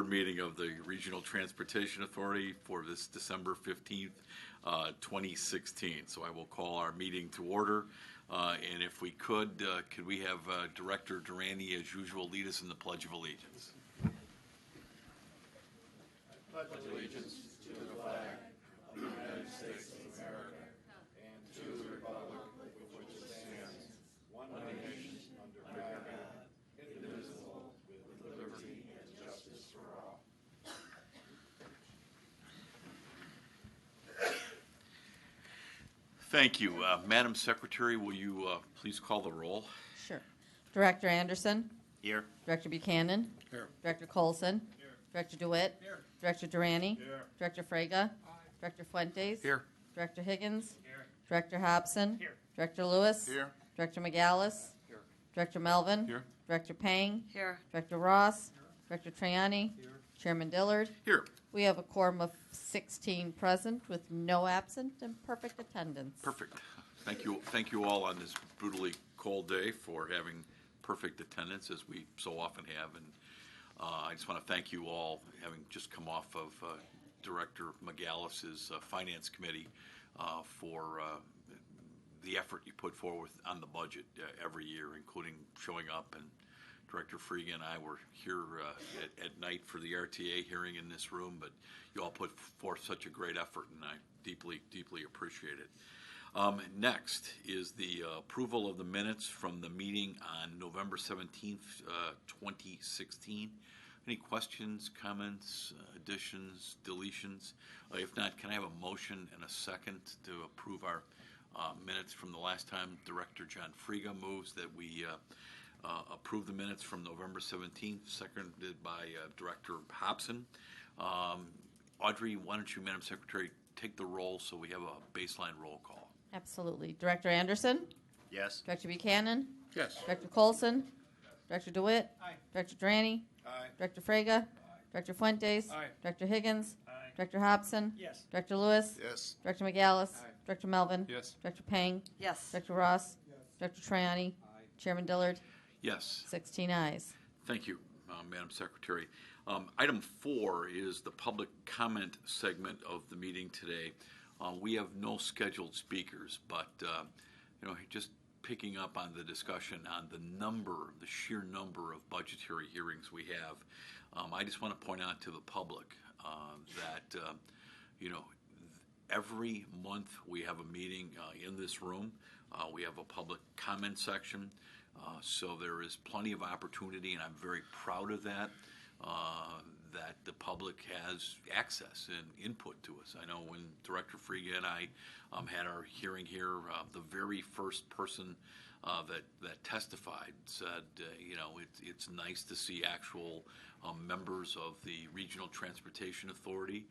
board meeting of the Regional Transportation Authority for this December 15th, 2016. So I will call our meeting to order. And if we could we have Director Durante, as usual, lead us in the Pledge of Allegiance? I pledge allegiance to the flag of the United States of America and to the republic for which it stands, one nation, under God, indivisible, with liberty and justice for all. Thank you. Madam Secretary, will you please call the roll? Sure. Director Anderson? Here. Director Buchanan? Here. Director Colson? Here. Director DeWitt? Here. Director Durante? Here. Director Frega? Director Fuentes? Here. Director Higgins? Here. Director Hobson? Here. Director Lewis? Here. Director McAllis? Here. Director Melvin? Here. Director Pang? Here. Director Ross? Director Triani? Here. Chairman Dillard? Here. We have a quorum of 16 present with no absent and perfect attendance. Perfect. Thank you all on this brutally cold day for having perfect attendance, as we so often have. And I just want to thank you all, having just come off of Director McAllis's Finance Committee, for the effort you put forward on the budget every year, including showing up. And Director Frega and I were here at night for the RTA hearing in this room, but you all put forth such a great effort, and I deeply, deeply appreciate it. Next is the approval of the minutes from the meeting on November 17th, 2016. Any questions, comments, additions, deletions? If not, can I have a motion and a second to approve our minutes from the last time? Director John Frega moves that we approve the minutes from November 17th, seconded by Director Hobson. Audrey, why don't you, Madam Secretary, take the roll so we have a baseline roll call? Absolutely. Director Anderson? Yes. Director Buchanan? Yes. Director Colson? Director DeWitt? Aye. Director Durante? Aye. Director Frega? Aye. Director Fuentes? Aye. Director Higgins? Aye. Director Hobson? Yes. Director Lewis? Yes. Director McAllis? Aye. Director Melvin? Yes. Director Pang? Yes. Director Ross? Yes. Director Triani? Aye. Chairman Dillard? Yes. 16 ayes. Thank you, Madam Secretary. Item 4 is the public comment segment of the meeting today. We have no scheduled speakers, but just picking up on the discussion on the sheer number of budgetary hearings we have, I just want to point out to the public that every month we have a meeting in this room. We have a public comment section, so there is plenty of opportunity, and I'm very proud of that. That the public has access and input to us. I know when Director Frega and I had our hearing here, the very first person that testified said, it's nice to see actual members of the Regional Transportation Authority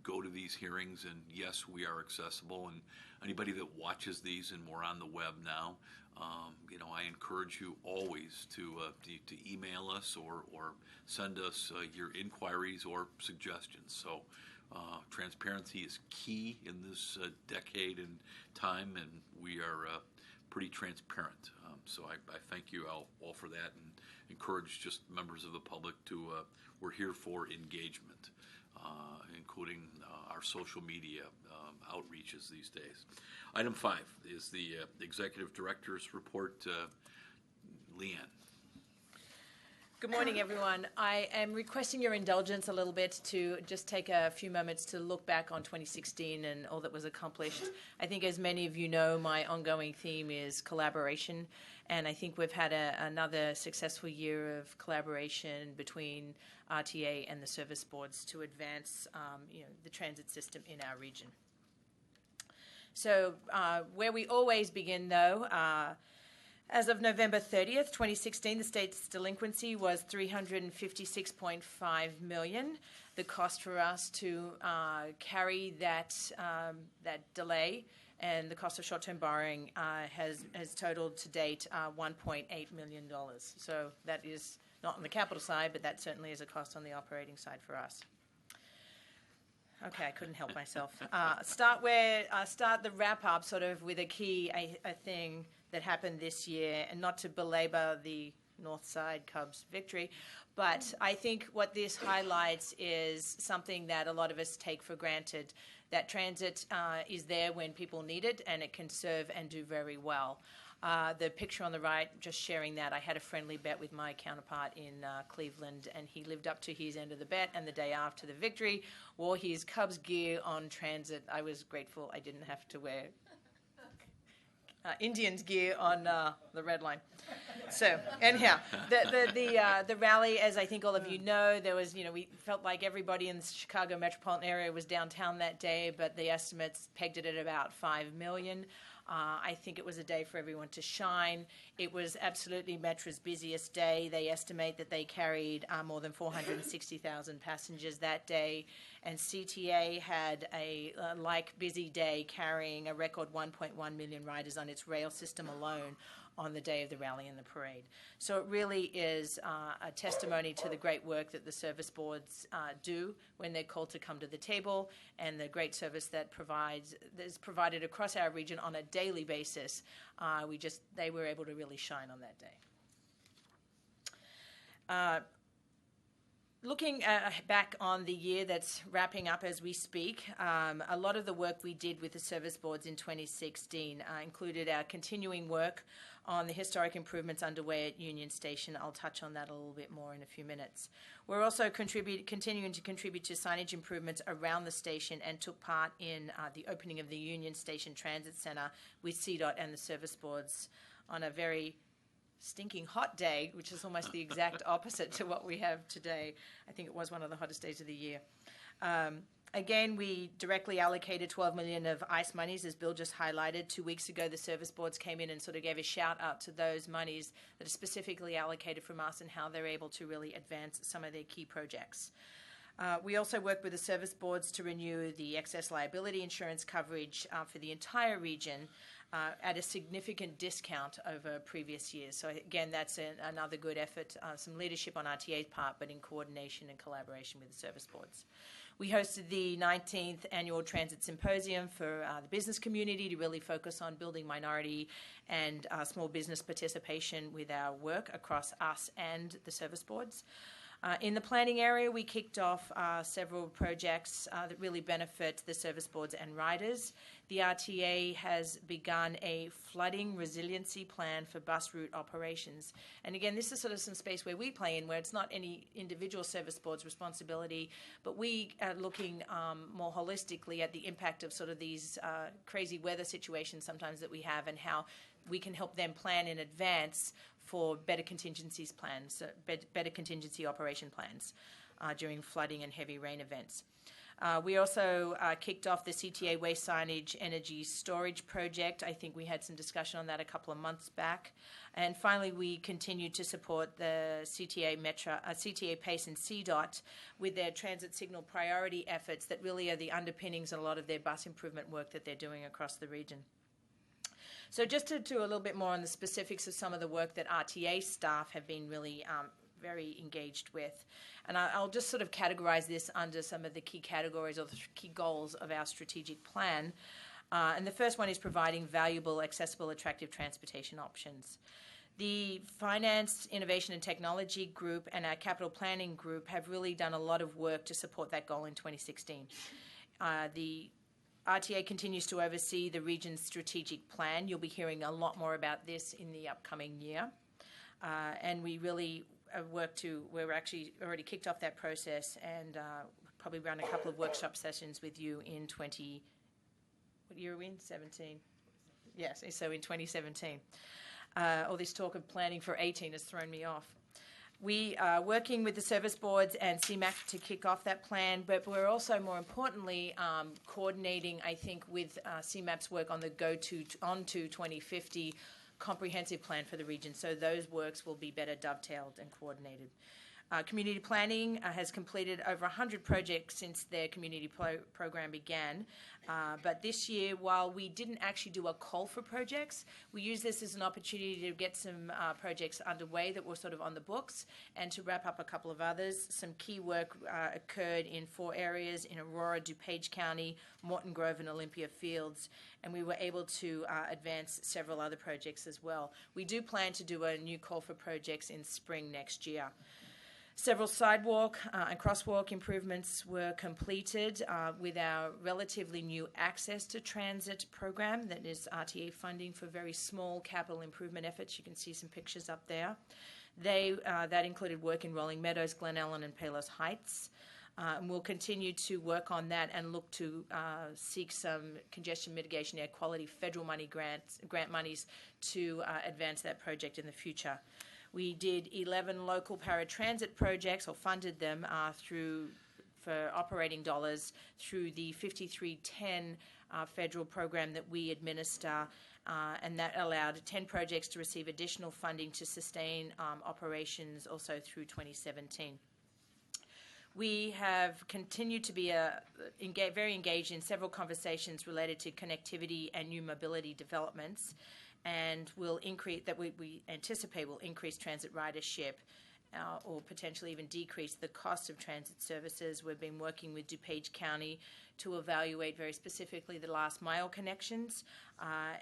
go to these hearings, and yes, we are accessible, and anybody that watches these, and we're on the web now, I encourage you always to email us or send us your inquiries or suggestions. So transparency is key in this decade and time, and we are pretty transparent. So I thank you all for that, and encourage just members of the public to, we're here for engagement, including our social media outreaches these days. Item 5 is the Executive Director's report. Leanne. Good morning, everyone. I am requesting your indulgence a little bit to just take a few moments to look back on 2016 and all that was accomplished. I think, as many of you know, my ongoing theme is collaboration, and I think we've had another successful year of collaboration between RTA and the service boards to advance the transit system in our region. So where we always begin, though, as of November 30th, 2016, the state's delinquency was $356.5 million. The cost for us to carry that delay and the cost of short-term borrowing has totaled to date $1.8 million. So that is not on the capital side, but that certainly is a cost on the operating side for us. Okay, I couldn't help myself. Start the wrap up sort of with a key thing that happened this year, and not to belabor the North Side Cubs victory. But I think what this highlights is something that a lot of us take for granted, that transit is there when people need it, and it can serve and do very well. The picture on the right, just sharing that, I had a friendly bet with my counterpart in Cleveland, and he lived up to his end of the bet, and the day after the victory, wore his Cubs gear on transit. I was grateful I didn't have to wear Indians gear on the red line. So anyhow, the rally, as I think all of you know, there was, we felt like everybody in the Chicago metropolitan area was downtown that day, but the estimates pegged it at about 5 million. I think it was a day for everyone to shine. It was absolutely METRA's busiest day. They estimate that they carried more than 460,000 passengers that day, and CTA had a like busy day, carrying a record 1.1 million riders on its rail system alone on the day of the rally and the parade. So it really is a testimony to the great work that the service boards do when they're called to come to the table, and the great service that is provided across our region on a daily basis. They were able to really shine on that day. Looking back on the year that's wrapping up as we speak, a lot of the work we did with the service boards in 2016 included our continuing work on the historic improvements underway at Union Station. I'll touch on that a little bit more in a few minutes. We're also continuing to contribute to signage improvements around the station, and took part in the opening of the Union Station Transit Center with CDOT and the service boards on a very stinking hot day, which is almost the exact opposite to what we have today. I think it was one of the hottest days of the year. Again, we directly allocated $12 million of ICE monies, as Bill just highlighted. 2 weeks ago, the service boards came in and sort of gave a shout out to those monies that are specifically allocated from us and how they're able to really advance some of their key projects. We also work with the service boards to renew the excess liability insurance coverage for the entire region at a significant discount over previous years. So again, that's another good effort, some leadership on RTA's part, but in coordination and collaboration with the service boards. We hosted the 19th Annual Transit Symposium for the business community to really focus on building minority and small business participation with our work across us and the service boards. In the planning area, we kicked off several projects that really benefit the service boards and riders. The RTA has begun a flooding resiliency plan for bus route operations. And again, this is sort of some space where we play in, where it's not any individual service board's responsibility, but we are looking more holistically at the impact of sort of these crazy weather situations sometimes that we have, and how we can help them plan in advance for better contingencies plans, better contingency operation plans during flooding and heavy rain events. We also kicked off the CTA waste signage energy storage project. I think we had some discussion on that a couple of months back. And finally, we continued to support the CTA METRA, CTA PACE and CDOT with their transit signal priority efforts that really are the underpinnings of a lot of their bus improvement work that they're doing across the region. So just to do a little bit more on the specifics of some of the work that RTA staff have been really very engaged with. And I'll just sort of categorize this under some of the key categories or the key goals of our strategic plan. And the first one is providing valuable, accessible, attractive transportation options. The Finance, Innovation and Technology Group and our Capital Planning Group have really done a lot of work to support that goal in 2016. The RTA continues to oversee the region's strategic plan. You'll be hearing a lot more about this in the upcoming year. And we really we're actually already kicked off that process, and probably run a couple of workshop sessions with you in what year are we in? 17. Yes, so in 2017. All this talk of planning for 18 has thrown me off. We are working with the service boards and CMAC to kick off that plan, but we're also, more importantly, coordinating, I think, with CMAP's work on the onto 2050 comprehensive plan for the region. So those works will be better dovetailed and coordinated. Community planning has completed over 100 projects since their community program began. But this year, while we didn't actually do a call for projects, we used this as an opportunity to get some projects underway that were sort of on the books and to wrap up a couple of others. Some key work occurred in 4 areas in Aurora, DuPage County, Morton Grove, and Olympia Fields, and we were able to advance several other projects as well. We do plan to do a new call for projects in spring next year. Several sidewalk and crosswalk improvements were completed with our relatively new Access to Transit program that is RTA funding for very small capital improvement efforts. You can see some pictures up there. That included work in Rolling Meadows, Glen Ellen, and Palos Heights. And we'll continue to work on that and look to seek some congestion mitigation air quality federal grant monies to advance that project in the future. We did 11 local paratransit projects, or funded them for operating dollars through the 5310 federal program that we administer, and that allowed 10 projects to receive additional funding to sustain operations also through 2017. We have continued to be very engaged in several conversations related to connectivity and new mobility developments, and we anticipate will increase transit ridership or potentially even decrease the cost of transit services. We've been working with DuPage County to evaluate very specifically the last mile connections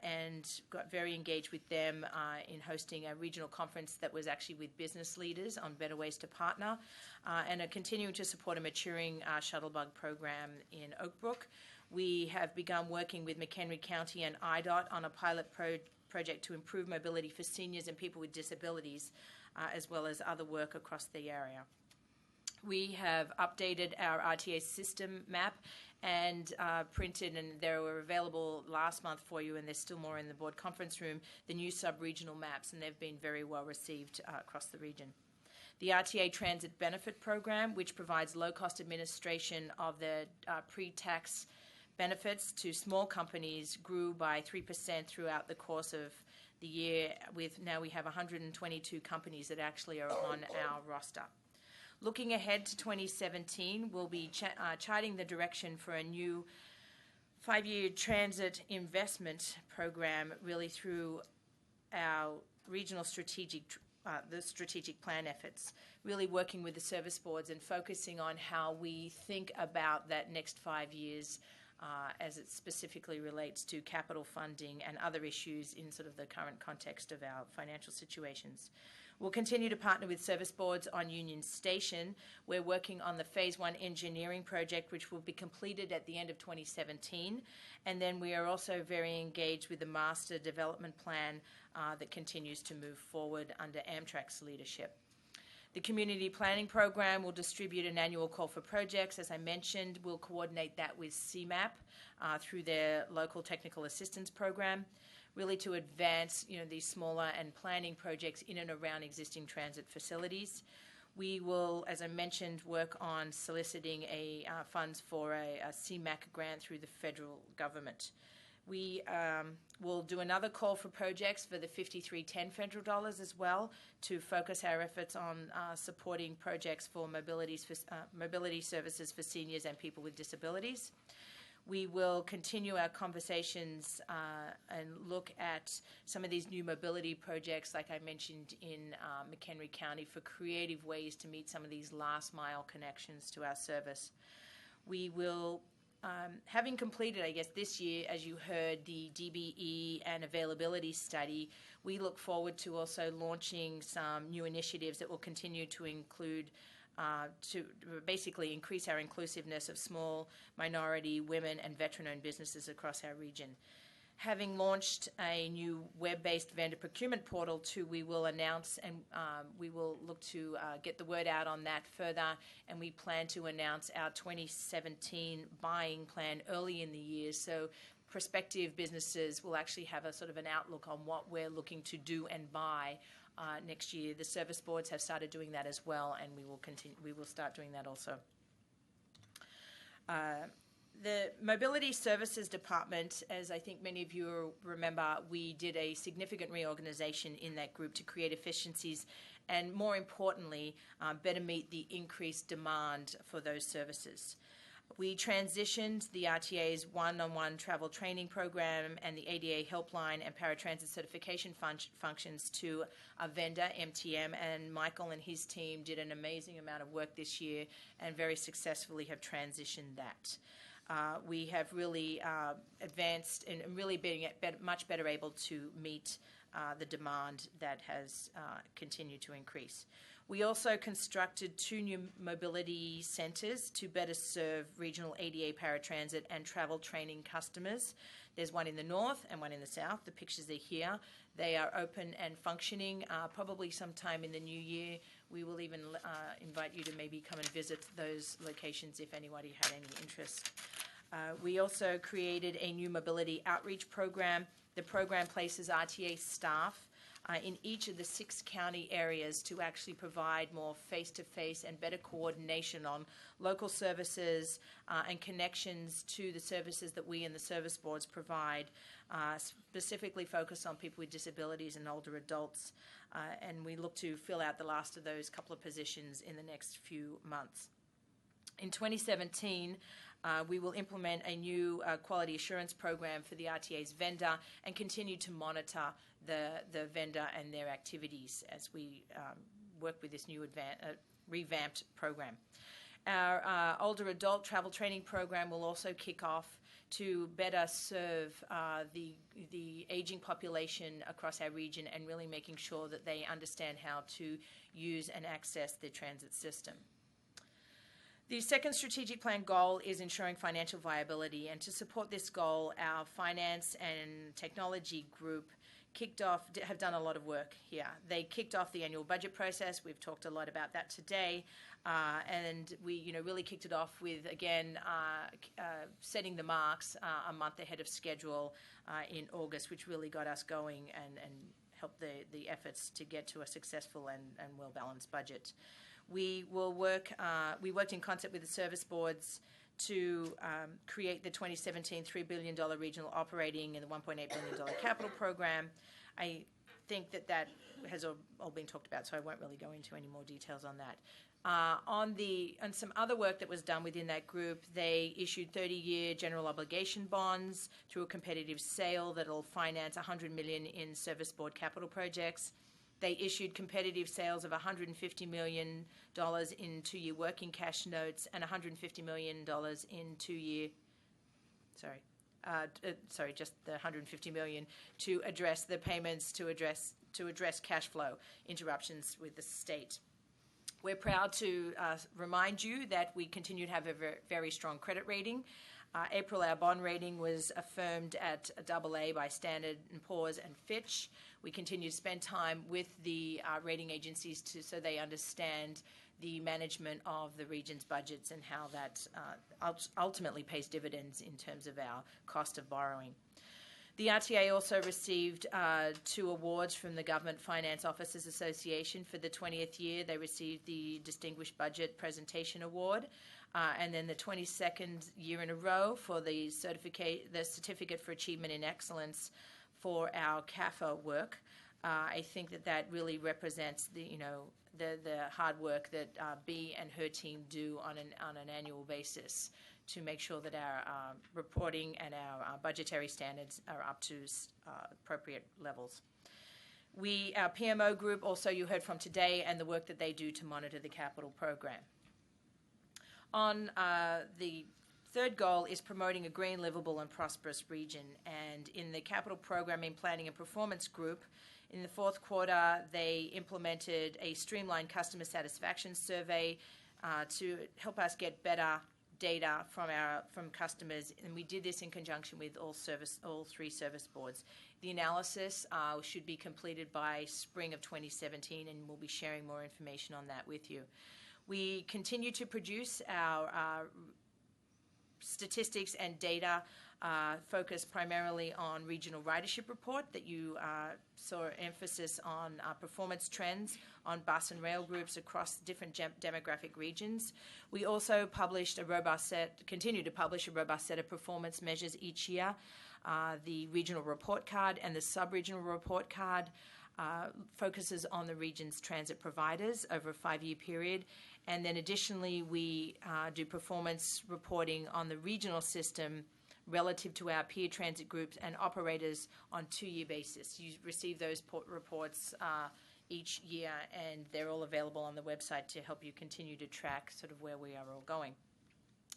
and got very engaged with them in hosting a regional conference that was actually with business leaders on better ways to partner, and are continuing to support a maturing shuttlebug program in Oak Brook. We have begun working with McHenry County and IDOT on a pilot project to improve mobility for seniors and people with disabilities, as well as other work across the area. We have updated our RTA system map and printed, and they were available last month for you, and there's still more in the board conference room, the new sub-regional maps, and they've been very well received across the region. The RTA Transit Benefit Program, which provides low-cost administration of the pre-tax benefits to small companies, grew by 3% throughout the course of the year. Now we have 122 companies that actually are on our roster. Looking ahead to 2017, we'll be charting the direction for a new 5-year transit investment program, really through our regional strategic plan efforts, really working with the service boards and focusing on how we think about that next 5 years as it specifically relates to capital funding and other issues in sort of the current context of our financial situations. We'll continue to partner with service boards on Union Station. We're working on the Phase 1 engineering project, which will be completed at the end of 2017. And then we are also very engaged with the master development plan that continues to move forward under Amtrak's leadership. The community planning program will distribute an annual call for projects. As I mentioned, we'll coordinate that with CMAP through their local technical assistance program, really to advance these smaller and planning projects in and around existing transit facilities. We will, as I mentioned, work on soliciting funds for a CMAC grant through the federal government. We will do another call for projects for the 5310 federal dollars as well, to focus our efforts on supporting projects for mobility services for seniors and people with disabilities. We will continue our conversations and look at some of these new mobility projects, like I mentioned in McHenry County, for creative ways to meet some of these last mile connections to our service. We will having completed, I guess, this year, as you heard, the DBE and availability study, we look forward to also launching some new initiatives that will continue to include, to basically increase our inclusiveness of small, minority, women, and veteran-owned businesses across our region. Having launched a new web-based vendor procurement portal too, we will announce, and we will look to get the word out on that further, and we plan to announce our 2017 buying plan early in the year, so prospective businesses will actually have a sort of an outlook on what we're looking to do and buy next year. The service boards have started doing that as well, and we will start doing that also. The Mobility Services Department, as I think many of you remember, we did a significant reorganization in that group to create efficiencies and more importantly, better meet the increased demand for those services. We transitioned the RTA's one-on-one travel training program and the ADA helpline and paratransit certification functions to a vendor, MTM, and Michael and his team did an amazing amount of work this year and very successfully have transitioned that. We have really advanced and really being much better able to meet the demand that has continued to increase. We also constructed 2 new mobility centres to better serve regional ADA paratransit and travel training customers. There's one in the north and one in the south. The pictures are here. They are open and functioning. Probably sometime in the new year, we will even invite you to maybe come and visit those locations if anybody had any interest. We also created a new mobility outreach program. The program places RTA staff in each of the 6 county areas to actually provide more face-to-face and better coordination on local services and connections to the services that we and the service boards provide, specifically focused on people with disabilities and older adults. And we look to fill out the last of those couple of positions in the next few months. In 2017, we will implement a new quality assurance program for the RTA's vendor and continue to monitor the vendor and their activities as we work with this new revamped program. Our older adult travel training program will also kick off to better serve the aging population across our region and really making sure that they understand how to use and access the transit system. The second strategic plan goal is ensuring financial viability, and to support this goal, our finance and technology group have done a lot of work here. They kicked off the annual budget process. We've talked a lot about that today, and we really kicked it off with, again, setting the marks a month ahead of schedule in August, which really got us going and helped the efforts to get to a successful and well-balanced budget. We worked in concert with the service boards to create the 2017 $3 billion regional operating and the $1.8 billion capital program. I think that has all been talked about, so I won't really go into any more details on that. On some other work that was done within that group, they issued 30-year general obligation bonds through a competitive sale that will finance $100 million in service board capital projects. They issued competitive sales of $150 million in 2-year working cash notes and $150 million in 2-year, just the $150 million to address the payments to address cash flow interruptions with the state. We're proud to remind you that we continue to have a very strong credit rating. April, our bond rating was affirmed at AA by Standard & Poor's and Fitch. We continue to spend time with the rating agencies so they understand the management of the region's budgets and how that ultimately pays dividends in terms of our cost of borrowing. The RTA also received 2 awards from the Government Finance Officers Association for the 20th year. They received the Distinguished Budget Presentation Award, and then the 22nd year in a row for the Certificate for Achievement in Excellence for our CAFA work. I think that really represents the hard work that Bea and her team do on an annual basis to make sure that our reporting and our budgetary standards are up to appropriate levels. Our PMO group also you heard from today and the work that they do to monitor the capital program. On the third goal is promoting a green, livable and prosperous region. And in the capital programming, planning and performance group, in the 4th quarter, they implemented a streamlined customer satisfaction survey to help us get better data from customers, and we did this in conjunction with all 3 service boards. The analysis should be completed by spring of 2017, and we'll be sharing more information on that with you. We continue to produce our statistics and data focused primarily on regional ridership report that you saw emphasis on performance trends on bus and rail groups across different demographic regions. We also continue to publish a robust set of performance measures each year, the regional report card and the sub-regional report card. focuses on the region's transit providers over a 5-year period. And then additionally, we do performance reporting on the regional system relative to our peer transit groups and operators on 2-year basis. You receive those reports each year, and they're all available on the website to help you continue to track sort of where we are all going.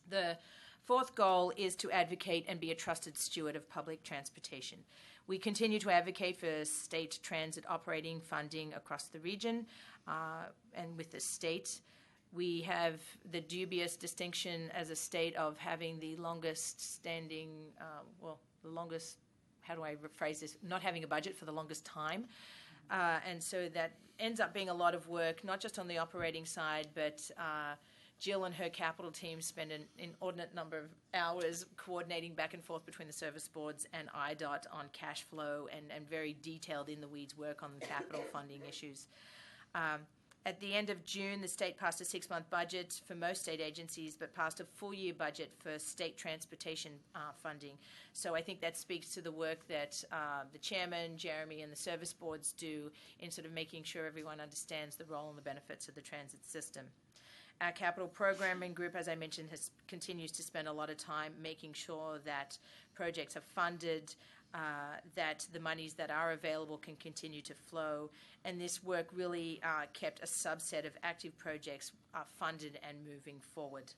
The fourth goal is to advocate and be a trusted steward of public transportation. We continue to advocate for state transit operating funding across the region, and with the state, we have the dubious distinction as a state of having the longest standing, how do I rephrase this, not having a budget for the longest time. And so that ends up being a lot of work, not just on the operating side, but Jill and her capital team spend an inordinate number of hours coordinating back and forth between the service boards and IDOT on cash flow and very detailed in the weeds work on capital funding issues. At the end of June, the state passed a 6-month budget for most state agencies, but passed a full-year budget for state transportation funding. So I think that speaks to the work that the chairman, Jeremy, and the service boards do in sort of making sure everyone understands the role and the benefits of the transit system. Our capital programming group, as I mentioned, continues to spend a lot of time making sure that projects are funded, that the monies that are available can continue to flow. And this work really kept a subset of active projects funded and moving forward.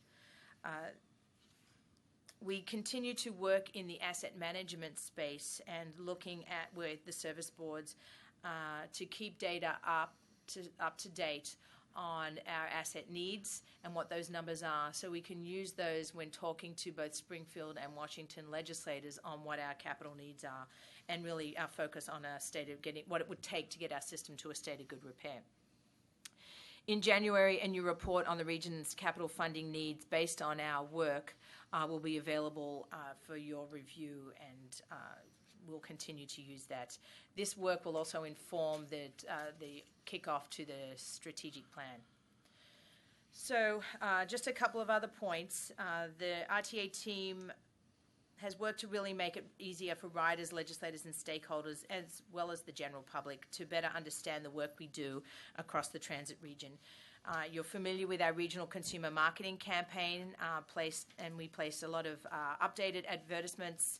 We continue to work in the asset management space and looking at with the service boards to keep data up to date on our asset needs and what those numbers are, so we can use those when talking to both Springfield and Washington legislators on what our capital needs are, and really our focus on a state of getting what it would take to get our system to a state of good repair. In January, a new report on the region's capital funding needs based on our work will be available for your review, and we'll continue to use that. This work will also inform the kickoff to the strategic plan. So just a couple of other points. The RTA team has worked to really make it easier for riders, legislators, and stakeholders, as well as the general public, to better understand the work we do across the transit region. You're familiar with our regional consumer marketing campaign, we placed a lot of updated advertisements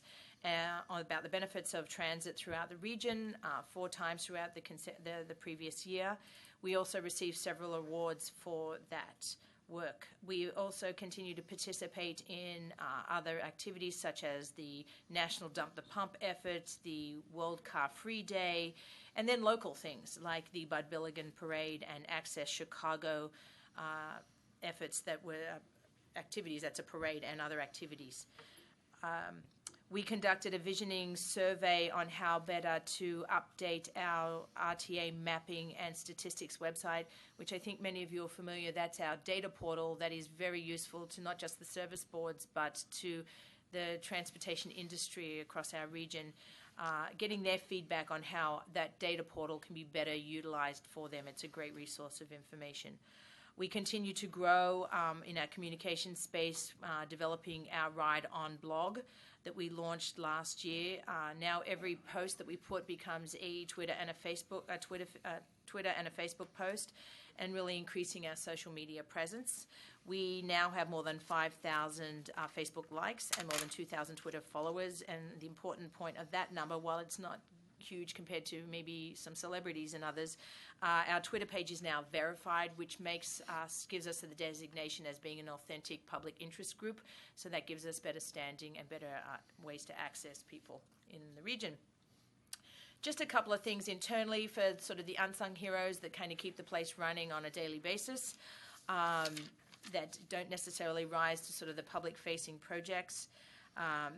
about the benefits of transit throughout the region 4 times throughout the previous year. We also received several awards for that work. We also continue to participate in other activities such as the National Dump the Pump effort, the World Car Free Day, and then local things like the Bud Billigan Parade and Access Chicago efforts that were activities, that's a parade, and other activities. We conducted a visioning survey on how better to update our RTA mapping and statistics website, which I think many of you are familiar. That's our data portal that is very useful to not just the service boards, but to the transportation industry across our region, getting their feedback on how that data portal can be better utilized for them. It's a great resource of information. We continue to grow in our communication space, developing our Ride On blog that we launched last year. Now every post that we put becomes a Twitter and a Facebook post, and really increasing our social media presence. We now have more than 5,000 Facebook likes and more than 2,000 Twitter followers. And the important point of that number, while it's not huge compared to maybe some celebrities and others, our Twitter page is now verified, which gives us the designation as being an authentic public interest group. So that gives us better standing and better ways to access people in the region. Just a couple of things internally for sort of the unsung heroes that kind of keep the place running on a daily basis, that don't necessarily rise to sort of the public-facing projects.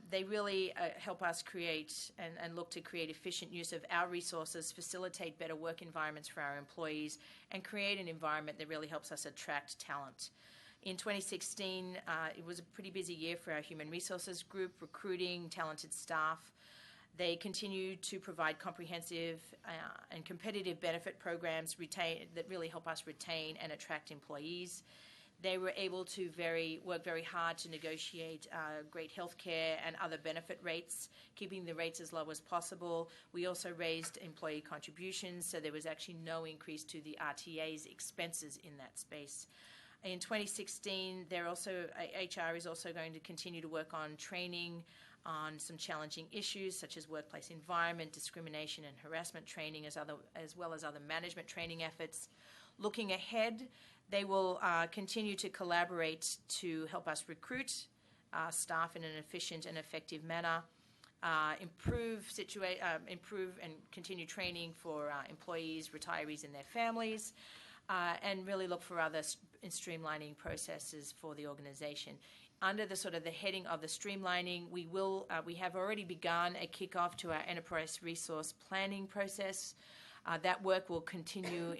They really help us create and look to create efficient use of our resources, facilitate better work environments for our employees, and create an environment that really helps us attract talent. In 2016, it was a pretty busy year for our human resources group, recruiting talented staff. They continue to provide comprehensive and competitive benefit programs that really help us retain and attract employees. They were able to work very hard to negotiate great health care and other benefit rates, keeping the rates as low as possible. We also raised employee contributions, so there was actually no increase to the RTA's expenses in that space. In 2016, HR is also going to continue to work on training on some challenging issues such as workplace environment, discrimination and harassment training, as well as other management training efforts. Looking ahead, they will continue to collaborate to help us recruit staff in an efficient and effective manner, improve and continue training for employees, retirees and their families, and really look for other streamlining processes for the organization. Under the sort of the heading of the streamlining, we have already begun a kickoff to our enterprise resource planning process. That work will continue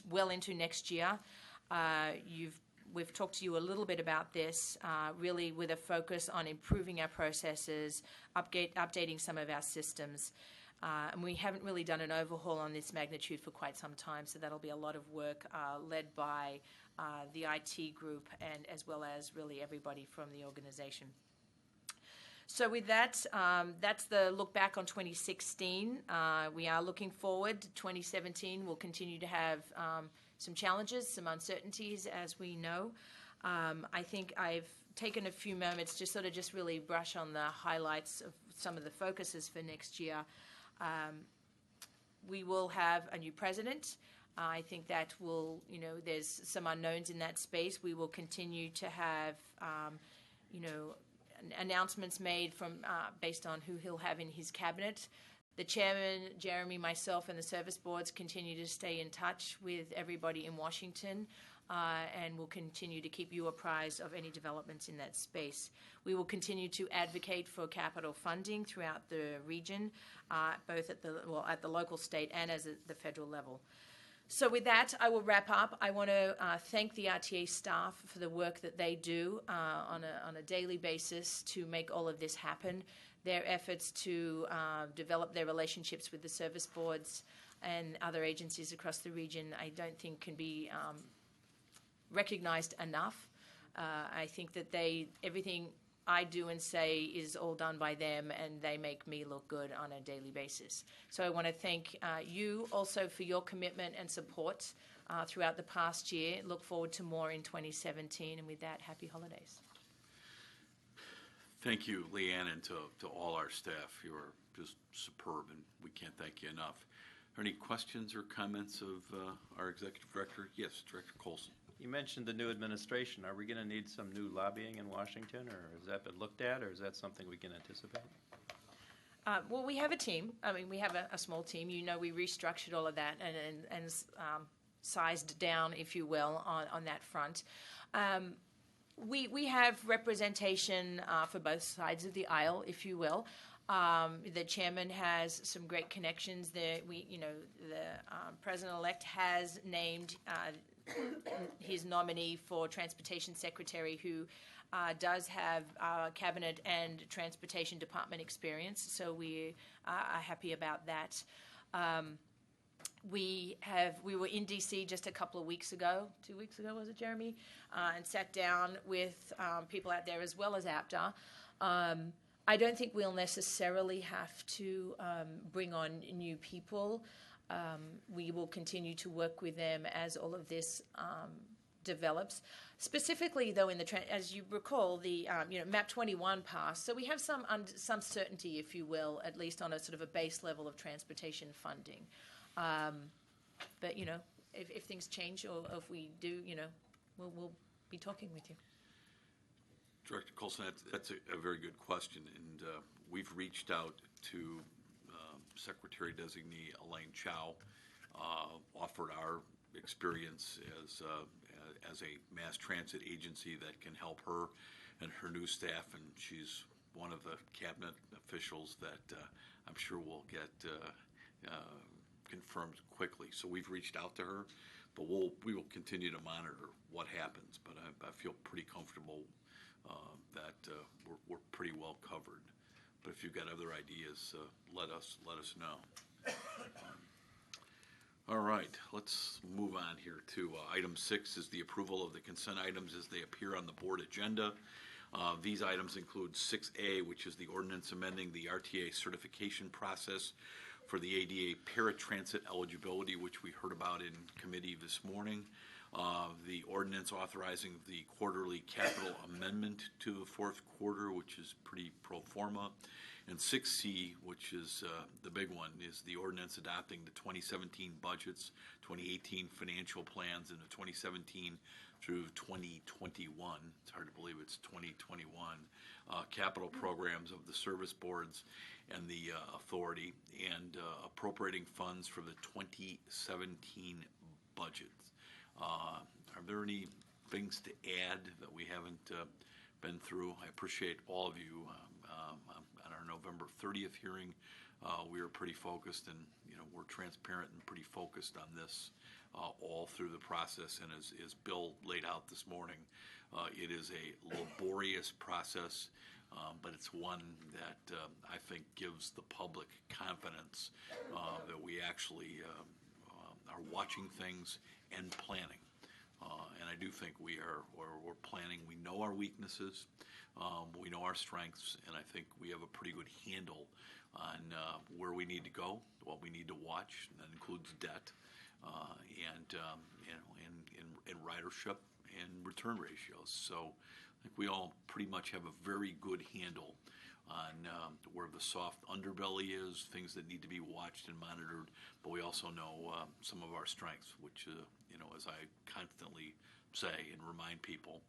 well into next year. We've talked to you a little bit about this, really with a focus on improving our processes, updating some of our systems. And we haven't really done an overhaul on this magnitude for quite some time, so that'll be a lot of work led by the IT group and as well as really everybody from the organization. So with that, that's the look back on 2016. We are looking forward. 2017 will continue to have some challenges, some uncertainties, as we know. I think I've taken a few moments to sort of just really brush on the highlights of some of the focuses for next year. We will have a new president. I think that will, there's some unknowns in that space. We will continue to have, announcements made from based on who he'll have in his cabinet. The chairman, Jeremy, myself, and the service boards continue to stay in touch with everybody in Washington, and will continue to keep you apprised of any developments in that space. We will continue to advocate for capital funding throughout the region, both at the local, state, and at the federal level. So with that, I will wrap up. I want to thank the RTA staff for the work that they do on a daily basis to make all of this happen. Their efforts to develop their relationships with the service boards and other agencies across the region, I don't think can be recognized enough. I think that everything I do and say is all done by them, and they make me look good on a daily basis. So I want to thank you also for your commitment and support throughout the past year. Look forward to more in 2017, and with that, happy holidays. Thank you, Leanne, and to all our staff. You are just superb, and we can't thank you enough. Are there any questions or comments of our Executive Director? Yes, Director Colson. You mentioned the new administration. Are we going to need some new lobbying in Washington, or has that been looked at, or is that something we can anticipate? Well, we have a team. I mean, we have a small team. We restructured all of that and sized down, if you will, on that front. We have representation for both sides of the aisle, if you will. The chairman has some great connections there. The president-elect has named his nominee for transportation secretary, who does have cabinet and transportation department experience. So we are happy about that. We were in D.C. just a couple of weeks ago, 2 weeks ago, was it, Jeremy? And sat down with people out there as well as APTA. I don't think we'll necessarily have to bring on new people. We will continue to work with them as all of this develops. Specifically, though, as you recall, the MAP 21 passed, so we have some certainty, if you will, at least on a sort of a base level of transportation funding. But if things change or if we do, we'll be talking with you. Director Colson, that's a very good question, and we've reached out to Secretary-designee Elaine Chao, offered our experience as a mass transit agency that can help her and her new staff, and she's one of the cabinet officials that I'm sure will get confirmed quickly. So we've reached out to her, but we will continue to monitor what happens. But I feel pretty comfortable that we're pretty well covered. But if you've got other ideas, let us know. All right, let's move on here to item 6 is the approval of the consent items as they appear on the board agenda. These items include 6A, which is the ordinance amending the RTA certification process for the ADA paratransit eligibility, which we heard about in committee this morning. The ordinance authorizing the quarterly capital amendment to the fourth quarter, which is pretty pro forma. And 6C, which is the big one, is the ordinance adopting the 2017 budgets, 2018 financial plans, and the 2017 through 2021. It's hard to believe it's 2021. Capital programs of the service boards and the authority, and appropriating funds for the 2017 budgets. Are there any things to add that we haven't been through? I appreciate all of you. On our November 30th hearing, we were pretty focused, and we're transparent and pretty focused on this all through the process. And as Bill laid out this morning, it is a laborious process, but it's one that I think gives the public confidence that we actually are watching things and planning. And I do think we're planning. We know our weaknesses, we know our strengths, and I think we have a pretty good handle on where we need to go, what we need to watch. And that includes debt, and ridership and return ratios. So I think we all pretty much have a very good handle on where the soft underbelly is, things that need to be watched and monitored, but we also know some of our strengths, which, as I constantly say and remind people,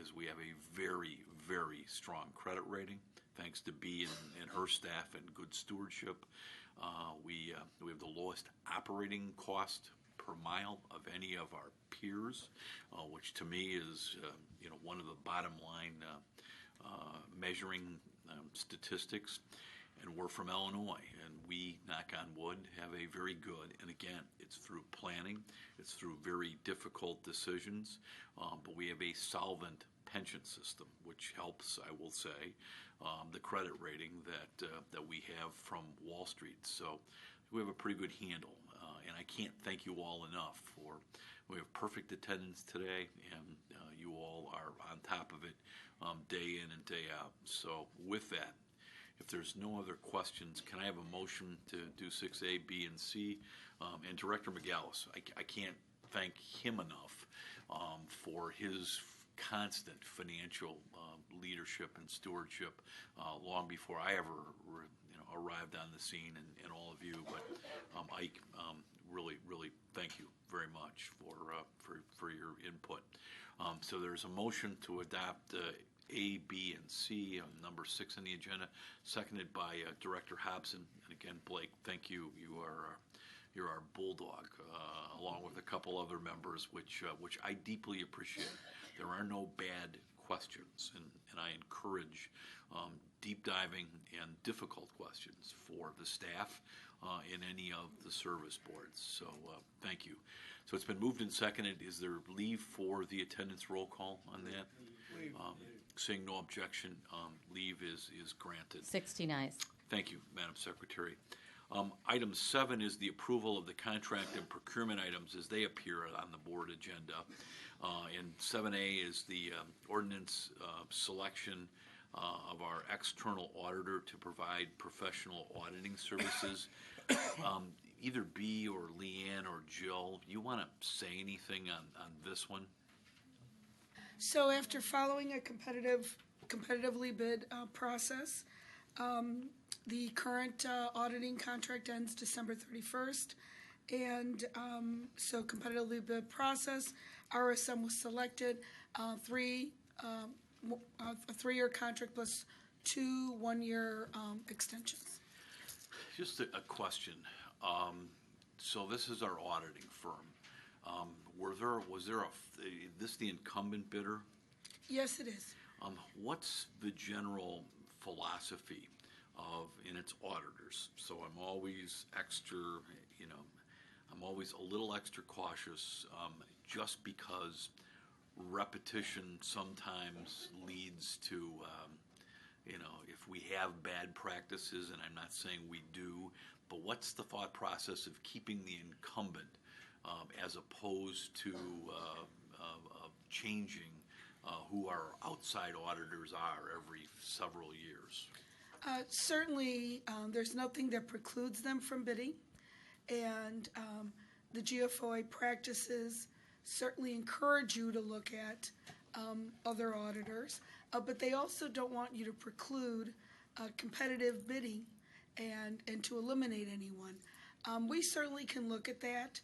is we have a very, very strong credit rating, thanks to B and her staff and good stewardship. We have the lowest operating cost per mile of any of our peers, which to me is one of the bottom line measuring statistics. And we're from Illinois, and we, knock on wood, have a very good, and again, it's through planning, it's through very difficult decisions, but we have a solvent pension system, which helps, I will say, the credit rating that we have from Wall Street. So we have a pretty good handle, and I can't thank you all enough for, we have perfect attendance today, and you all are on top of it day in and day out. So with that, if there's no other questions, can I have a motion to do 6A, B, and C? And Director McGallis, I can't thank him enough for his constant financial leadership and stewardship long before I ever arrived on the scene, and all of you. But Ike, really thank you very much for your input. So there's a motion to adopt A, B, and C on number 6 on the agenda, seconded by Director Hobson. And again, Blake, thank you. You're our bulldog, along with a couple other members, which I deeply appreciate. There are no bad questions, and I encourage deep diving and difficult questions for the staff in any of the service boards. So thank you. So it's been moved and seconded. Is there leave for the attendance roll call on that? Seeing no objection, leave is granted. 16 ayes. Thank you, Madam Secretary. Item 7 is the approval of the contract and procurement items as they appear on the board agenda. And 7A is the ordinance selection of our external auditor to provide professional auditing services. Either B or Leanne or Jill, you want to say anything on this one? So after following a competitively bid process, the current auditing contract ends December 31st. And so competitively bid process, RSM was selected, a 3-year contract plus 2 1-year extensions. Just a question. So this is our auditing firm. Was there this the incumbent bidder? Yes, it is. What's the general philosophy in its auditors? So I'm always I'm always a little extra cautious, just because repetition sometimes leads to if we have bad practices, and I'm not saying we do, but what's the thought process of keeping the incumbent as opposed to changing who our outside auditors are every several years? Certainly, there's nothing that precludes them from bidding, and the GFOA practices certainly encourage you to look at other auditors, but they also don't want you to preclude competitive bidding and to eliminate anyone. We certainly can look at that.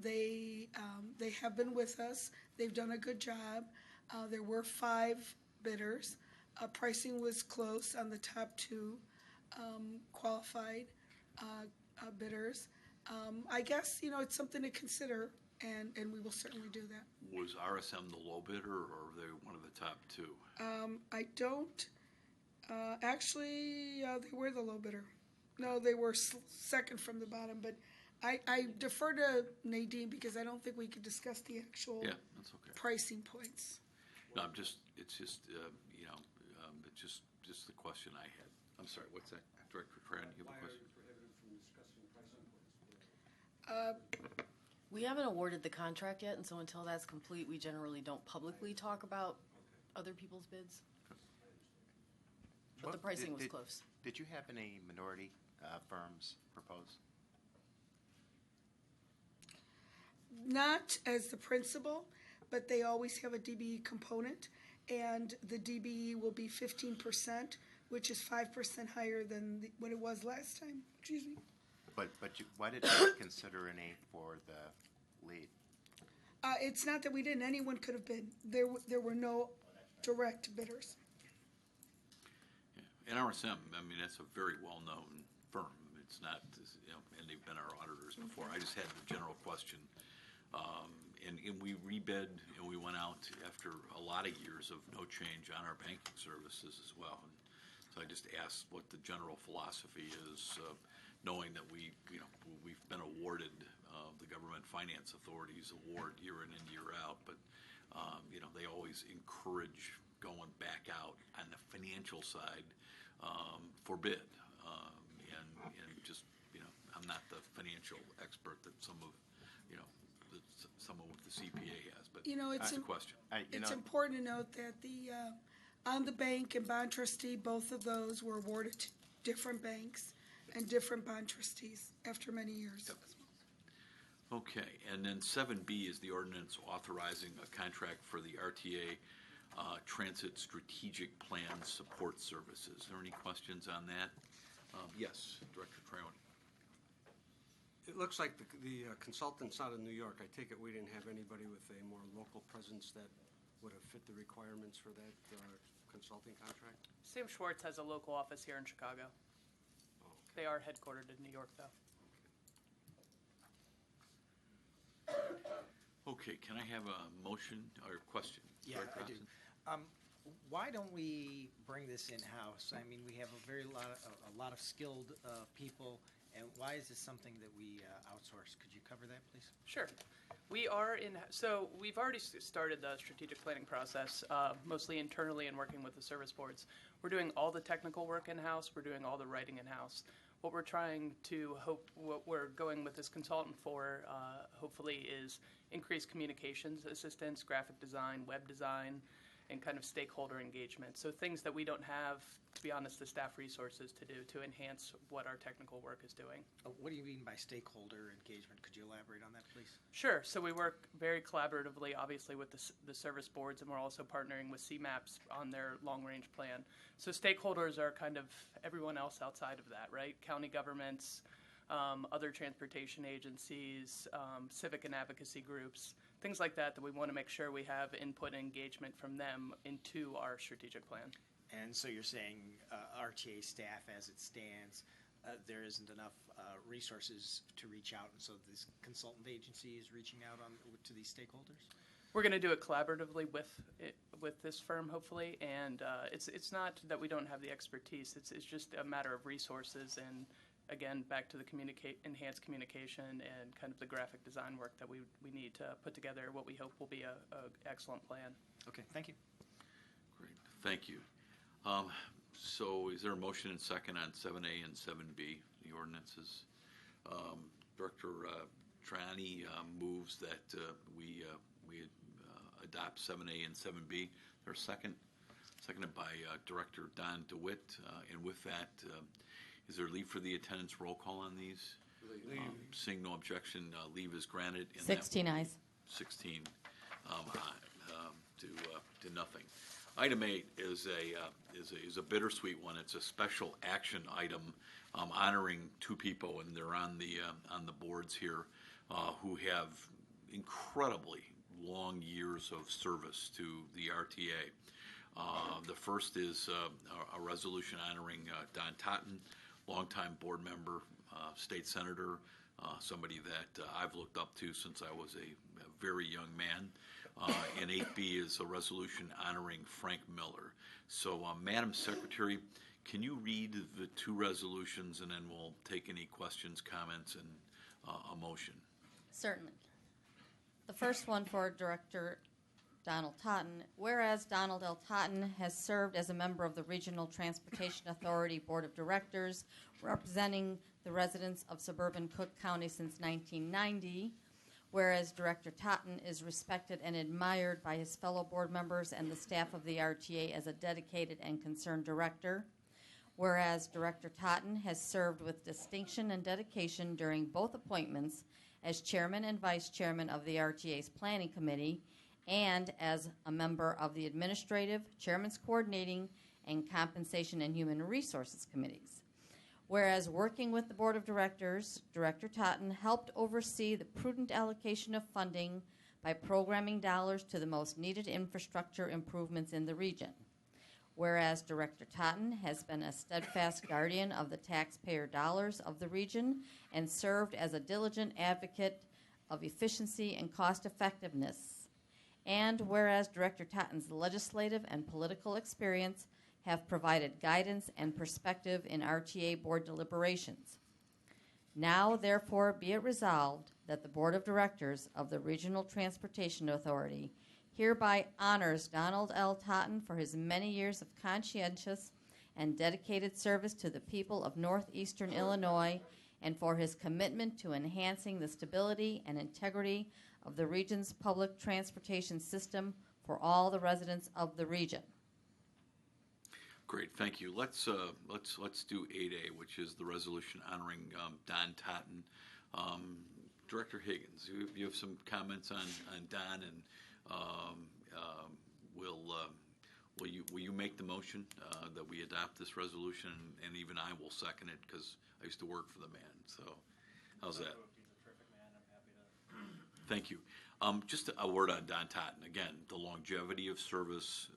They have been with us. They've done a good job. There were 5 bidders. Pricing was close on the top 2 qualified bidders. I guess, it's something to consider, and we will certainly do that. Was RSM the low bidder, or were they one of the top 2? I don't, actually, they were the low bidder. No, they were second from the bottom, but I defer to Nadine because I don't think we could discuss the actual that's okay. pricing points. No, it's just the question I had. I'm sorry, what's that? Director Tran, you have a question? We haven't awarded the contract yet, and so until that's complete, we generally don't publicly talk about other people's bids. But the pricing was close. Did you have any minority firms propose? Not as the principal, but they always have a DBE component, and the DBE will be 15%, which is 5% higher than what it was last time. Excuse me. But why did you consider any for the lead? It's not that we didn't. Anyone could have bid. There were no direct bidders. And RSM, that's a very well-known firm. It's not, and they've been our auditors before. I just had the general question. And we rebid, and we went out after a lot of years of no change on our banking services as well. And so I just asked what the general philosophy is, knowing that we've been awarded the Government Finance Authority's award year in and year out, but they always encourage going back out on the financial side for bid, and just I'm not the financial expert that someone with the CPA has, but that's a question. It's important to note that on the bank and bond trustee, both of those were awarded to different banks and different bond trustees after many years. Yep. Okay, and then 7B is the ordinance authorizing a contract for the RTA Transit Strategic Plan Support Services. Are there any questions on that? Yes, Director Traiwan. It looks like the consultant's out in New York. I take it we didn't have anybody with a more local presence that would have fit the requirements for that consulting contract? Sam Schwartz has a local office here in Chicago. Oh, okay. They are headquartered in New York, though. Okay, can I have a motion or question? Yeah, I do. Why don't we bring this in-house? I mean, we have a lot of skilled people, and why is this something that we outsource? Could you cover that, please? Sure. So we've already started the strategic planning process, mostly internally and working with the service boards. We're doing all the technical work in-house. We're doing all the writing in-house. What we're going with this consultant for, hopefully, is increased communications assistance, graphic design, web design, and kind of stakeholder engagement. So things that we don't have, to be honest, the staff resources to do to enhance what our technical work is doing. What do you mean by stakeholder engagement? Could you elaborate on that, please? Sure. So we work very collaboratively, obviously, with the service boards, and we're also partnering with CMAPs on their long-range plan. So stakeholders are kind of everyone else outside of that, right? County governments, other transportation agencies, civic and advocacy groups, things like that we want to make sure we have input and engagement from them into our strategic plan. And so you're saying RTA staff, as it stands, there isn't enough resources to reach out, and so this consultant agency is reaching out to these stakeholders? We're going to do it collaboratively with this firm, hopefully, and it's not that we don't have the expertise. It's just a matter of resources, and again, back to the enhanced communication and kind of the graphic design work that we need to put together what we hope will be a excellent plan. Okay, thank you. Great, thank you. So is there a motion and second on 7A and 7B, the ordinances? Director Triani moves that we adopt 7A and 7B. There's a second? Seconded by Director Don DeWitt. And with that, is there leave for the attendance roll call on these? Seeing no objection, leave is granted. And 16 ayes. 16 to nothing. Item 8 is a bittersweet one. It's a special action item honoring two people, and they're on the boards here, who have incredibly long years of service to the RTA. The first is a resolution honoring Don Totten, longtime board member, state senator, somebody that I've looked up to since I was a very young man. And 8B is a resolution honoring Frank Miller. So, Madam Secretary, can you read the two resolutions, and then we'll take any questions, comments, and a motion? Certainly. The first one for Director Donald Totten. Whereas Donald L. Totten has served as a member of the Regional Transportation Authority Board of Directors, representing the residents of suburban Cook County since 1990. Whereas Director Totten is respected and admired by his fellow board members and the staff of the RTA as a dedicated and concerned director. Whereas Director Totten has served with distinction and dedication during both appointments as chairman and vice chairman of the RTA's Planning Committee and as a member of the Administrative, Chairman's Coordinating, and Compensation and Human Resources Committees. Whereas working with the Board of Directors, Director Totten helped oversee the prudent allocation of funding by programming dollars to the most needed infrastructure improvements in the region. Whereas Director Totten has been a steadfast guardian of the taxpayer dollars of the region and served as a diligent advocate of efficiency and cost effectiveness. And whereas Director Totten's legislative and political experience have provided guidance and perspective in RTA board deliberations. Now, therefore, be it resolved that the Board of Directors of the Regional Transportation Authority hereby honors Donald L. Totten for his many years of conscientious and dedicated service to the people of northeastern Illinois and for his commitment to enhancing the stability and integrity of the region's public transportation system for all the residents of the region. Great, thank you. Let's do 8A, which is the resolution honoring Don Totten. Director Higgins, you have some comments on Don, and will you make the motion that we adopt this resolution? And even I will second it because I used to work for the man. So, how's that? He's a terrific man. I'm happy to. Thank you. Just a word on Don Totten. Again, the longevity of service.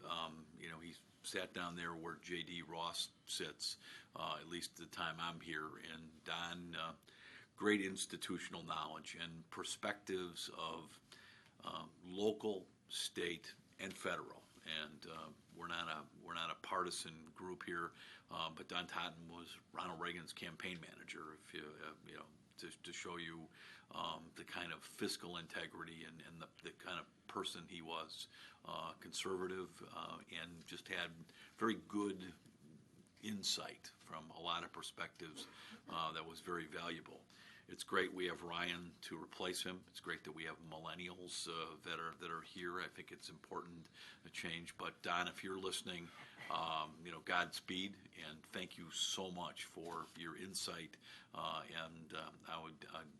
He sat down there where J.D. Ross sits, at least the time I'm here. And Don, great institutional knowledge and perspectives of local, state, and federal. And we're not a partisan group here. But Don Totten was Ronald Reagan's campaign manager. If you to show you the kind of fiscal integrity and the kind of person he was, conservative, and just had very good insight from a lot of perspectives that was very valuable. It's great we have Ryan to replace him. It's great that we have millennials that are here. I think it's important to change. But Don, if you're listening, Godspeed, and thank you so much for your insight.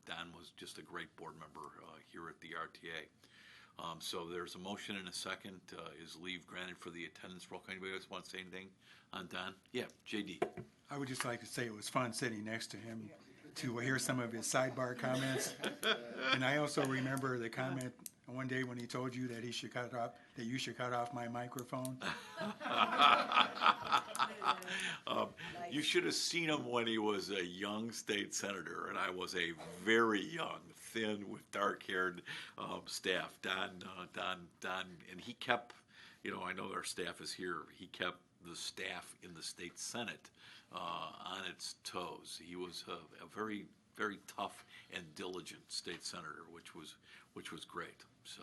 Don was just a great board member here at the RTA. So there's a motion and a second. Is leave granted for the attendance roll? Anybody else want to say anything on Don? Yeah, JD. I would just like to say it was fun sitting next to him to hear some of his sidebar comments. And I also remember the comment one day when he told you that you should cut off my microphone. You should have seen him when he was a young state senator, and I was a very young, thin, with dark-haired staff. Don, and he kept, I know our staff is here, he kept the staff in the state Senate on its toes. He was a very, very tough and diligent state senator, which was great. So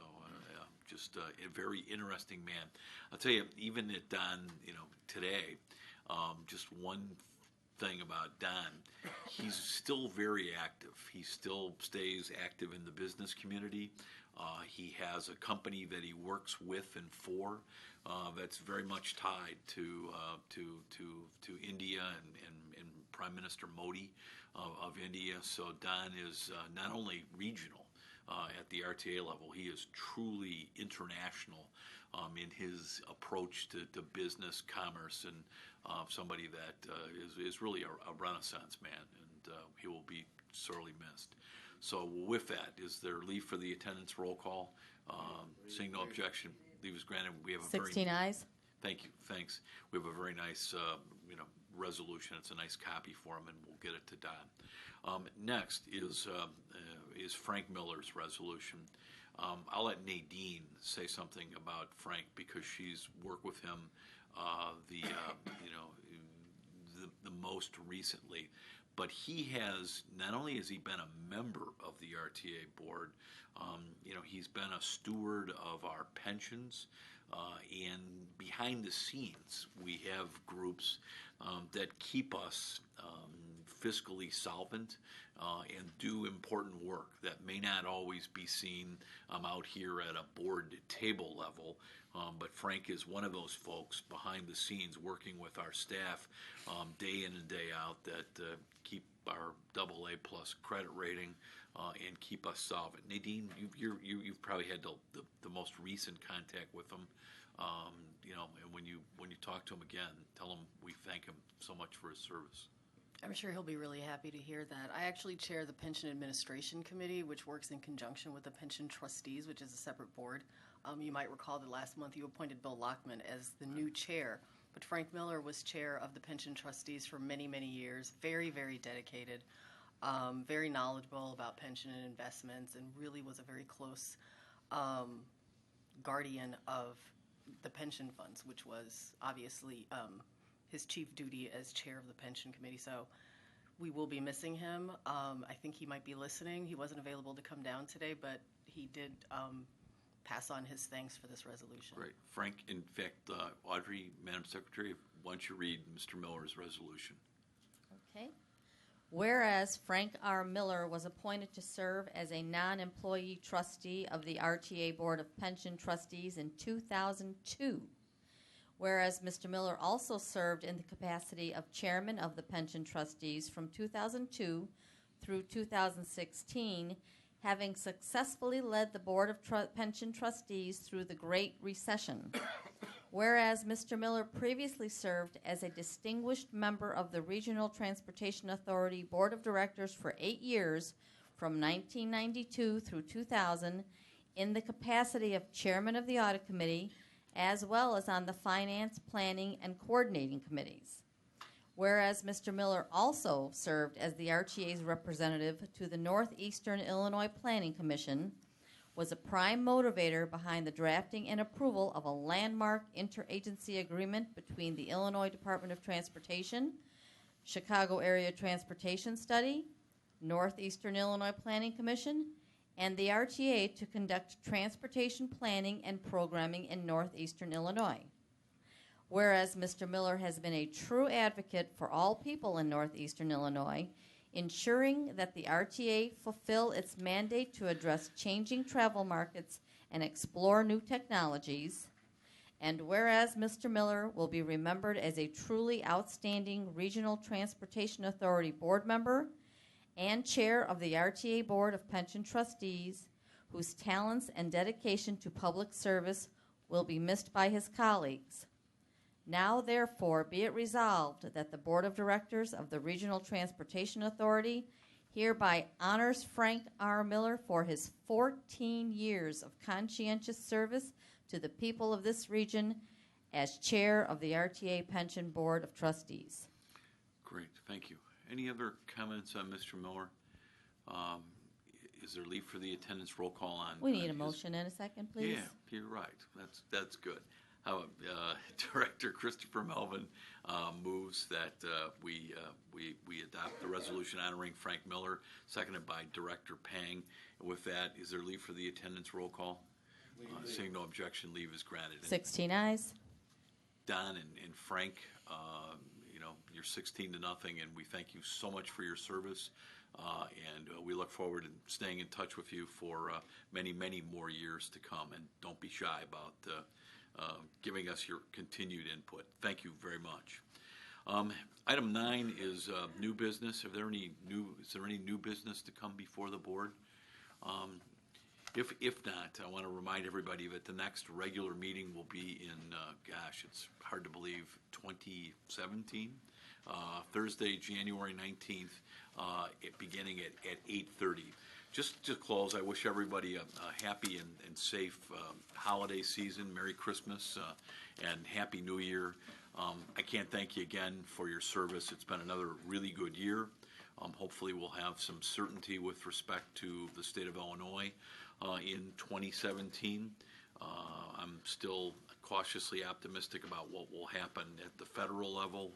just a very interesting man. I'll tell you, even at Don, today, Just one thing about Don, he's still very active. He still stays active in the business community. He has a company that he works with and for that's very much tied to India and Prime Minister Modi of India. So Don is not only regional at the RTA level, he is truly international in his approach to business, commerce, and somebody that is really a renaissance man, and he will be sorely missed. So with that, is there leave for the attendance roll call? Seeing no objection, leave is granted. We have a 16 ayes. Thank you. Thanks. We have a very nice, resolution. It's a nice copy for him, and we'll get it to Don. Next is Frank Miller's resolution. I'll let Nadine say something about Frank because she's worked with him the most recently. But he has, not only has he been a member of the RTA board, he's been a steward of our pensions, and behind the scenes we have groups that keep us fiscally solvent and do important work that may not always be seen out here at a board table level. But Frank is one of those folks behind the scenes working with our staff day in and day out that keep our AA plus credit rating and keep us solvent. Nadine, you've probably had the most recent contact with him. And when you talk to him again, tell him we thank him so much for his service. I'm sure he'll be really happy to hear that. I actually chair the Pension Administration Committee, which works in conjunction with the Pension Trustees, which is a separate board. You might recall that last month you appointed Bill Lockman as the new chair, but Frank Miller was chair of the Pension Trustees for many, many years, very, very dedicated, very knowledgeable about pension and investments, and really was a very close guardian of the pension funds, which was obviously his chief duty as chair of the pension committee. So we will be missing him. I think he might be listening. He wasn't available to come down today, but he did pass on his thanks for this resolution. Great. Frank, in fact, Audrey, Madam Secretary, why don't you read Mr. Miller's resolution? Okay. Whereas Frank R. Miller was appointed to serve as a non-employee trustee of the RTA Board of Pension Trustees in 2002. Whereas Mr. Miller also served in the capacity of chairman of the Pension Trustees from 2002 through 2016, having successfully led the Board of Pension Trustees through the Great Recession. Whereas Mr. Miller previously served as a distinguished member of the Regional Transportation Authority Board of Directors for 8 years, from 1992 through 2000, in the capacity of chairman of the Audit Committee, as well as on the Finance, Planning, and Coordinating Committees. Whereas Mr. Miller also served as the RTA's representative to the Northeastern Illinois Planning Commission, was a prime motivator behind the drafting and approval of a landmark interagency agreement between the Illinois Department of Transportation, Chicago Area Transportation Study, Northeastern Illinois Planning Commission, and the RTA to conduct transportation planning and programming in Northeastern Illinois. Whereas Mr. Miller has been a true advocate for all people in Northeastern Illinois, ensuring that the RTA fulfill its mandate to address changing travel markets and explore new technologies. And whereas Mr. Miller will be remembered as a truly outstanding Regional Transportation Authority board member and chair of the RTA Board of Pension Trustees, whose talents and dedication to public service will be missed by his colleagues. Now, therefore, be it resolved that the Board of Directors of the Regional Transportation Authority hereby honors Frank R. Miller for his 14 years of conscientious service to the people of this region as chair of the RTA Pension Board of Trustees. Great, thank you. Any other comments on Mr. Miller? Is there leave for the attendance roll call on? We need a motion in a second, please. Yeah, you're right. That's good. Director Christopher Melvin moves that we adopt the resolution honoring Frank Miller, seconded by Director Pang. With that, is there leave for the attendance roll call? Seeing no objection, leave is granted. 16 ayes. Don and Frank, you're 16-0, and we thank you so much for your service. And we look forward to staying in touch with you for many, many more years to come. And don't be shy about giving us your continued input. Thank you very much. Item 9 is new business. Is there any new business to come before the board? If not, I want to remind everybody that the next regular meeting will be in, it's hard to believe, 2017, Thursday, January 19th, beginning at 8:30. Just to close, I wish everybody a happy and safe holiday season, Merry Christmas, and Happy New Year. I can't thank you again for your service. It's been another really good year. Hopefully we'll have some certainty with respect to the state of Illinois in 2017. I'm still cautiously optimistic about what will happen at the federal level.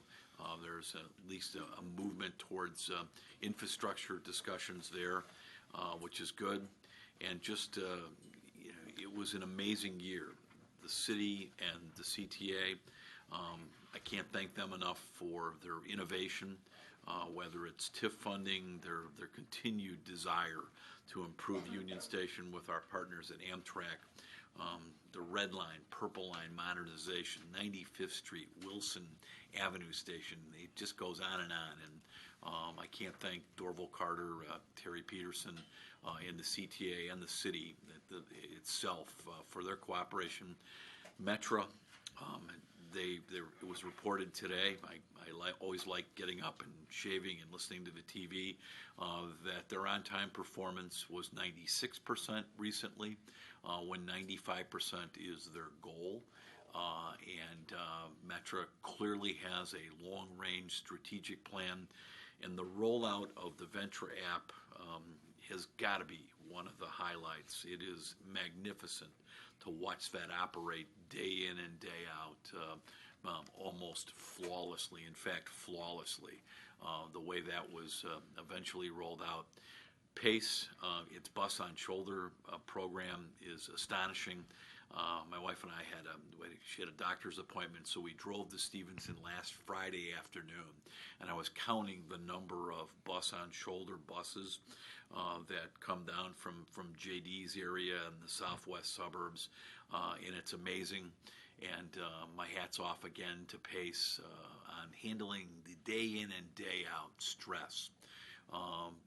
There's at least a movement towards infrastructure discussions there, which is good. And just, it was an amazing year. The city and the CTA, I can't thank them enough for their innovation, whether it's TIF funding, their continued desire to improve Union Station with our partners at Amtrak, the Red Line, Purple Line modernization, 95th Street, Wilson Avenue Station. It just goes on and on. And I can't thank Dorval Carter, Terry Peterson, and the CTA and the city itself for their cooperation. METRA, it was reported today, I always like getting up and shaving and listening to the TV, that their on-time performance was 96% recently, when 95% is their goal. And METRA clearly has a long-range strategic plan, and the rollout of the Ventra app has got to be one of the highlights. It is magnificent to watch that operate day in and day out, almost flawlessly, in fact, flawlessly, the way that was eventually rolled out. PACE, its Bus on Shoulder program is astonishing. My wife and I she had a doctor's appointment, so we drove to Stevenson last Friday afternoon, and I was counting the number of Bus on Shoulder buses that come down from JD's area and the southwest suburbs, and it's amazing. And my hat's off again to PACE on handling the day in and day out stress,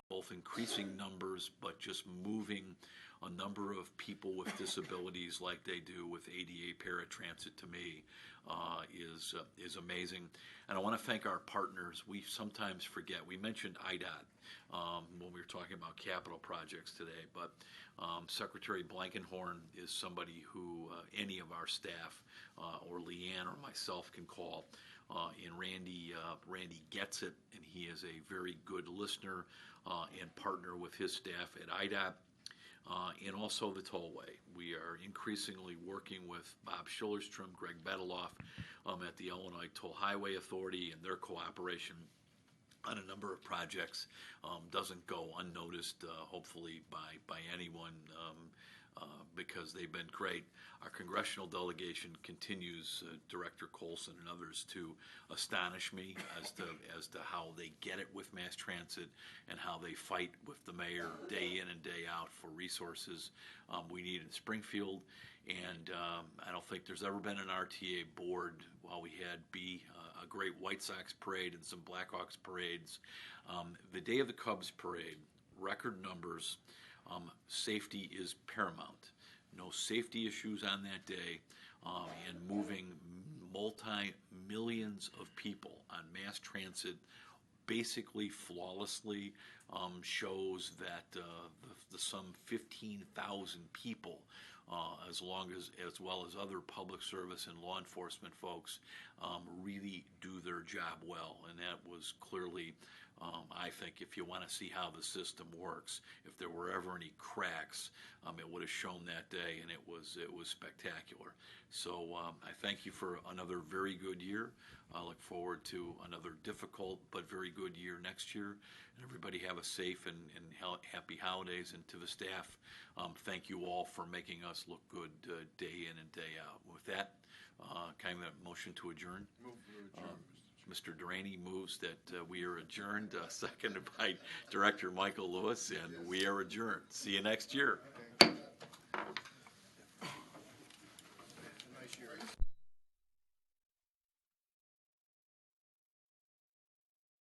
both increasing numbers, but just moving a number of people with disabilities like they do with ADA paratransit, to me, is amazing. And I want to thank our partners. We sometimes forget. We mentioned IDOT when we were talking about capital projects today, but Secretary Blankenhorn is somebody who any of our staff or Leanne or myself can call. And Randy gets it, and he is a very good listener and partner with his staff at IDOT. And also the tollway. We are increasingly working with Bob Schillerstrom, Greg Bedeloff at the Illinois Toll Highway Authority, and their cooperation on a number of projects doesn't go unnoticed, hopefully, by anyone, because they've been great. Our congressional delegation continues, Director Colson and others, to astonish me as to how they get it with mass transit and how they fight with the mayor day in and day out for resources we need in Springfield. And I don't think there's ever been an RTA board, while we had a great White Sox parade and some Blackhawks parades. The day of the Cubs parade, record numbers, safety is paramount. No safety issues on that day, and moving multi-millions of people on mass transit basically flawlessly shows that the some 15,000 people, as well as other public service and law enforcement folks, really do their job well. And that was clearly, I think, if you want to see how the system works, if there were ever any cracks, it would have shown that day, and it was spectacular. So I thank you for another very good year. I look forward to another difficult but very good year next year. And everybody have a safe and happy holidays. And to the staff, thank you all for making us look good day in and day out. With that, Kind of a motion to adjourn? Mr. Durante moves that we are adjourned, seconded by Director Michael Lewis, and we are adjourned. See you next year.